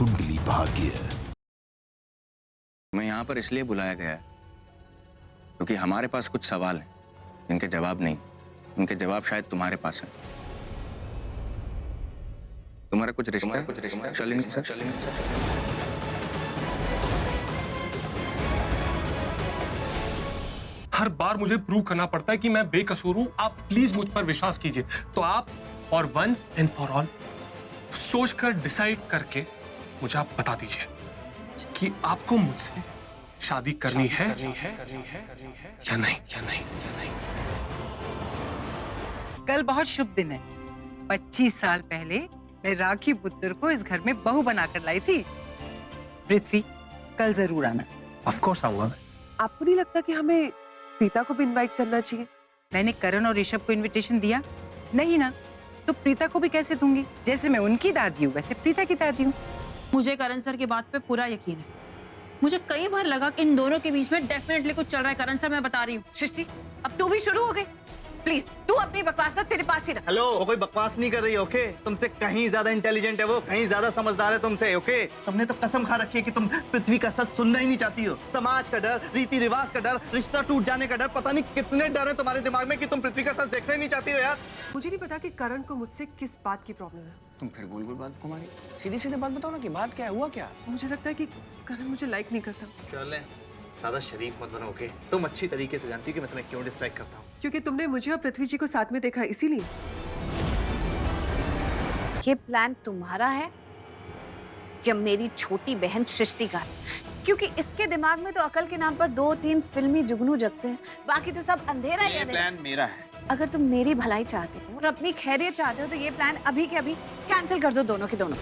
कुंडली भाग्य। मैं यहाँ पर इसलिए बुलाया गया है क्योंकि हमारे पास कुछ सवाल हैं जिनके जवाब नहीं, उनके जवाब शायद तुम्हारे पास हैं। तुम्हारा कुछ रिश्ता है शालिनी के साथ? हर बार मुझे प्रूव करना पड़ता है कि मैं बेकसूर हूं। आप प्लीज मुझ पर विश्वास कीजिए। तो आप for once and for all सोचकर डिसाइड करके मुझे आप बता दीजिए कि आपको मुझसे शादी करनी है या नहीं। कल बहुत शुभ दिन है। 25 साल पहले मैं राखी पुत्र को इस घर में बहू बनाकर लाई थी। पृथ्वी, कल जरूर आना। ऑफ कोर्स आऊंगा। आपको नहीं लगता कि हमें प्रीता को भी इनवाइट करना चाहिए? मैंने करण और ऋषभ को इनविटेशन दिया नहीं ना, तो प्रीता को भी कैसे दूंगी? जैसे मैं उनकी दादी हूँ वैसे प्रीता की दादी हूँ। मुझे करण सर की बात पे पूरा यकीन है। मुझे कई बार लगा कि इन दोनों के बीच में डेफिनेटली कुछ चल रहा है। करण सर, मैं बता रही हूँ। सृष्टि, अब तू भी शुरू हो गई। प्लीज तू अपनी बकवास ना तेरे पास ही रख। हेलो, वो कोई बकवास नहीं कर रही, ओके? तुमसे कहीं ज्यादा इंटेलिजेंट है वो, कहीं ज्यादा समझदार है तुमसे, ओके? तुमने तो कसम खा रखी है कि तुम पृथ्वी का सच सुनना ही नहीं चाहती हो। समाज का डर, रीति रिवाज का डर, रिश्ता टूट जाने का डर, पता नहीं कितने डर है तुम्हारे दिमाग में कि तुम पृथ्वी का सच देखना ही नहीं चाहती हो यार। मुझे नहीं पता कि करण को मुझसे किस बात की प्रॉब्लम है। तुम फिर गोल गोल बात घुमा रही, सीधी सीधी बात बताओ ना कि बात क्या है, हुआ क्या? मुझे लगता है कि करण मुझे लाइक नहीं करता। चले, ज्यादा शरीफ मत बनो, ओके? तुम अच्छी तरीके से जानती हो कि मैं तुम्हें क्यों डिसलाइक करता हूँ। क्योंकि तुमने मुझे और पृथ्वी जी को साथ में देखा, इसीलिए। ये प्लान तुम्हारा है या मेरी छोटी बहन सृष्टि का? क्योंकि इसके दिमाग में तो अकल के नाम पर 2-3 फिल्मी जुगनू जगते हैं, बाकी तो सब अंधेरा ही अंधेरा। प्लान मेरा है। अगर तुम मेरी भलाई चाहते हो और अपनी खैरियत चाहते हो तो ये प्लान अभी के अभी कैंसिल कर दो, दोनों के दोनों।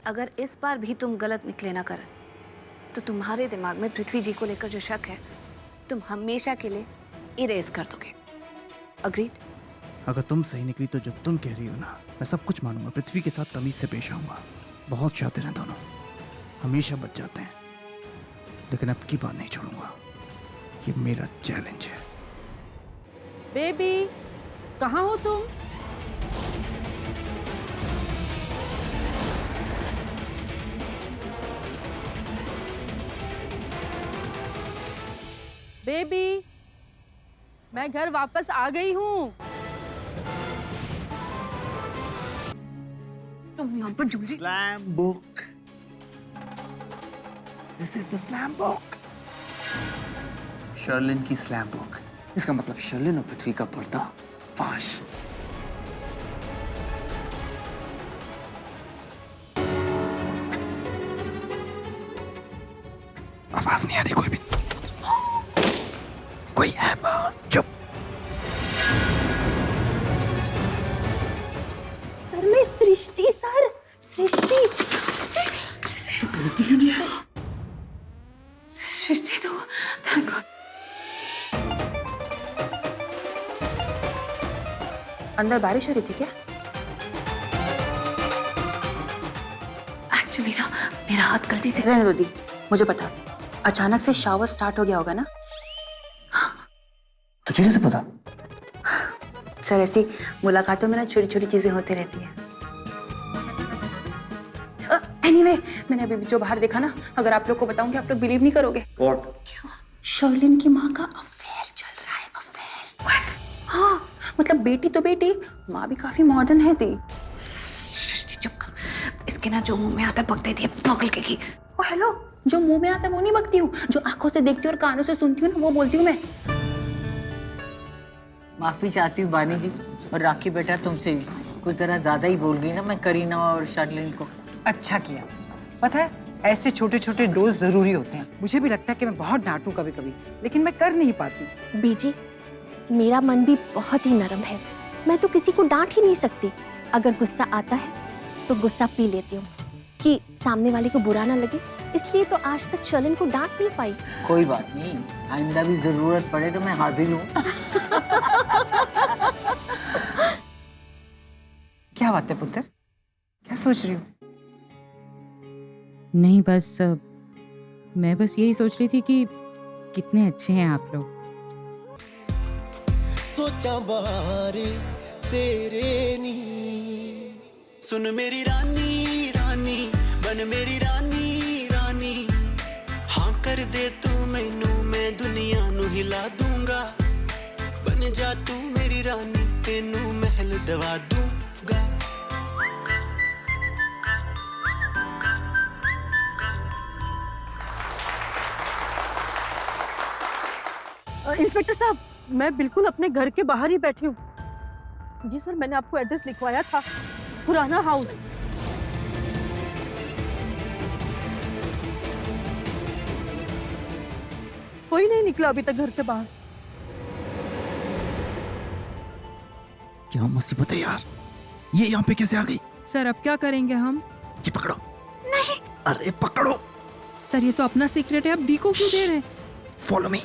अगर इस बार भी तुम गलत निकले ना कर तो तुम्हारे दिमाग में पृथ्वी जी को लेकर जो शक है तुम हमेशा के लिए इरेज कर दोगे। अग्रीड? अगर तुम सही निकली तो जो तुम कह रही हो ना, मैं सब कुछ मानूंगा। पृथ्वी के साथ तमीज से पेश आऊंगा। बहुत शातिर हैं दोनों, हमेशा बच जाते हैं, लेकिन अब की बात नहीं छोड़ूंगा। ये मेरा चैलेंज है। बेबी, कहाँ हो तुम? बेबी, मैं घर वापस आ गई हूँ। तुम यहाँ पर जल्दी। Slam book. This is the slam book. Sherlin की स्लैम बुक। इसका मतलब शर्लिन और पृथ्वी का पर्दा फाश। आवाज नहीं आ रही कोई भी। कोई है बाहर? चुप। सर, मैं सृष्टि सर, सृष्टि। क्यों नहीं है? सृष्टि तो थैंक गॉड। अंदर बारिश हो रही थी क्या? एक्चुअली ना मेरा हाथ गलती से। रहने दो दी, मुझे पता अचानक से शावर स्टार्ट हो गया होगा ना। तुझे कैसे पता? सर, ऐसी मुलाकातों में ना छोटी छोटी चीजें होती रहती हैं। एनीवे, मैंने अभी जो बाहर देखा ना, अगर आप लोग को बताऊंगी आप लोग बिलीव नहीं करोगे। What? क्यों? शर्लिन की माँ का अफेयर चल रहा है। अफेयर? What? हाँ, मतलब बेटी तो बेटी, माँ भी काफी मॉडर्न है थी। चुप कर। इसके ना जो मुंह में आता है बक देती है, पागल की। ओ हेलो, जो मुंह में आता है वो नहीं बकती हूँ, जो आंखों से देखती हूँ और कानों से सुनती हूँ ना वो बोलती हूँ मैं। माफी चाहती हूँ बानी जी, और राखी बेटा तुमसे भी कुछ जरा ज्यादा ही बोल गई ना मैं करीना और शर्लिन को। अच्छा किया। पता है, ऐसे छोटे छोटे डोज जरूरी होते हैं। मुझे भी लगता है कि मैं बहुत डांटूं कभी कभी, लेकिन मैं कर नहीं पाती। बीजी, मेरा मन भी बहुत ही नरम है। मैं तो किसी को डांट ही नहीं सकती। अगर गुस्सा आता है तो गुस्सा पी लेती हूँ कि सामने वाले को बुरा ना लगे, इसलिए तो आज तक शर्लिन को डांट नहीं पाई। कोई बात नहीं, आइंदा भी जरूरत पड़े तो मैं हाजिर हूँ। क्या बात है पुत्र, क्या सोच रही हो? नहीं, बस मैं बस यही सोच रही थी कि कितने अच्छे हैं आप लोग। सोचा बारे तेरे नी, सुन मेरी रानी रानी। रानी बन मेरी रानी रानी हाँ कर दे तू मैनू मैं दुनिया नू हिला दूंगा बन जा तू मेरी रानी तेनू महल दवा दूंगा इंस्पेक्टर साहब, मैं बिल्कुल अपने घर के बाहर ही बैठी हूँ। जी सर, मैंने आपको एड्रेस लिखवाया था, पुराना हाउस। कोई नहीं निकला अभी तक घर से बाहर। क्या मुसीबत है यार, ये यहाँ पे कैसे आ गई? सर अब क्या करेंगे हम? ये पकड़ो। नहीं, अरे पकड़ो। सर ये तो अपना सीक्रेट है, आप डी को क्यों दे रहे हैं? Follow me.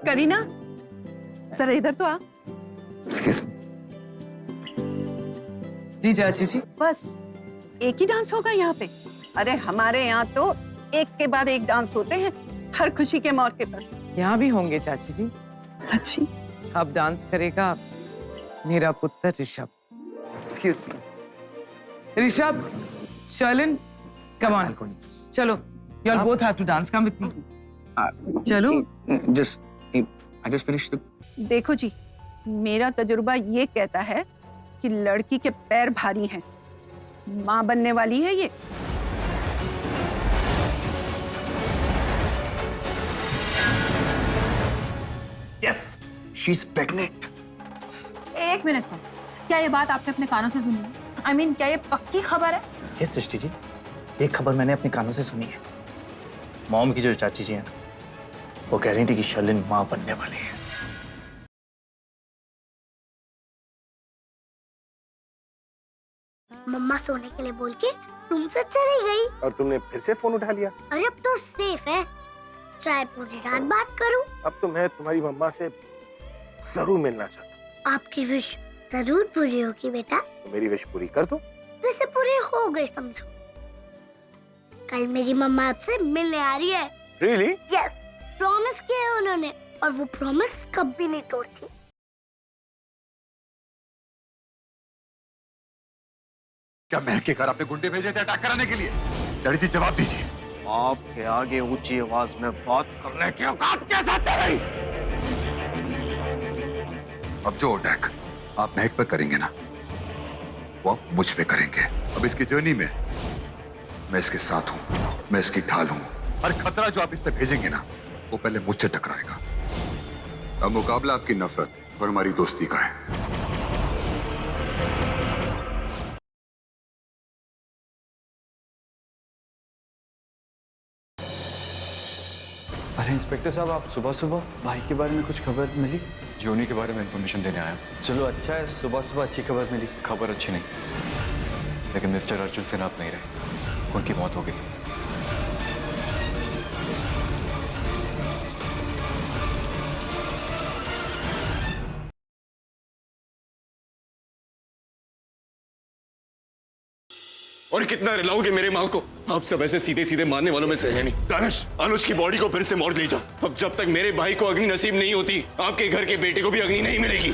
करीना, जरा इधर तो आ। जी चाची जी। बस एक ही डांस होगा यहाँ पे? अरे हमारे यहाँ तो एक के बाद एक डांस होते हैं हर खुशी के मौके पर। यहाँ भी होंगे चाची जी। सच्ची? अब डांस करेगा मेरा पुत्र Rishabh. Excuse me. Rishabh, Sherlin, come on, चलो। You all both have to dance. Come with me. चलो। I just finished the... देखो जी, मेरा तजुर्बा ये कहता है कि लड़की के पैर भारी हैं। माँ बनने वाली है ये। Yes, she's pregnant. एक मिनट सर, क्या ये बात आपने अपने कानों से सुनी है? I mean, क्या ये पक्की खबर है? ये सृष्टि जी, एक खबर मैंने अपने कानों से सुनी है। मॉम की जो चाची जी हैं, वो कह रही थी कि शर्लिन माँ बनने वाली है। मम्मा सोने के लिए बोल के रूम से चली गई। और तुमने फिर से फोन उठा लिया? अरे अब तो सेफ है, चाहे पूरी रात बात करूं। अब तो मैं तुम्हारी मम्मा से जरूर मिलना चाहता हूँ। आपकी विश जरूर पूरी होगी बेटा। तो मेरी विश पूरी कर दो। वैसे पूरी हो गई समझो। कल मेरी मम्मा आपसे मिलने आ रही है। Really? यस, प्रॉमिस किया है उन्होंने और वो प्रॉमिस कभी नहीं तोड़ती। क्या महक के घर आपने गुंडे भेजे थे अटैक कराने के लिए? डैडी जी जवाब दीजिए। आपके आगे ऊंची आवाज में बात करने की औकात कैसे आती रही? अब जो अटैक आप महक पे करेंगे ना, वो आप मुझ पे करेंगे। अब इसकी जर्नी में मैं इसके साथ हूँ, मैं इसकी ढाल हूँ। हर खतरा जो आप इस पे भेजेंगे ना, वो पहले मुझसे टकराएगा। अब मुकाबला आपकी नफरत और हमारी दोस्ती का है। अरे इंस्पेक्टर साहब, आप सुबह सुबह भाई के बारे में कुछ खबर मिली? जोनी के बारे में इंफॉर्मेशन देने आया। चलो अच्छा है, सुबह सुबह अच्छी खबर मिली। खबर अच्छी नहीं, लेकिन मिस्टर अर्जुन फिनाप नहीं रहे, उनकी मौत हो गई। और कितना रिलाओगे मेरे माँ को? आप सब ऐसे सीधे सीधे मारने वालों में से है नहीं। दानिश, अनुज की बॉडी को फिर से मोड़ ले जाओ। अब जब तक मेरे भाई को अग्नि नसीब नहीं होती, आपके घर के बेटे को भी अग्नि नहीं मिलेगी।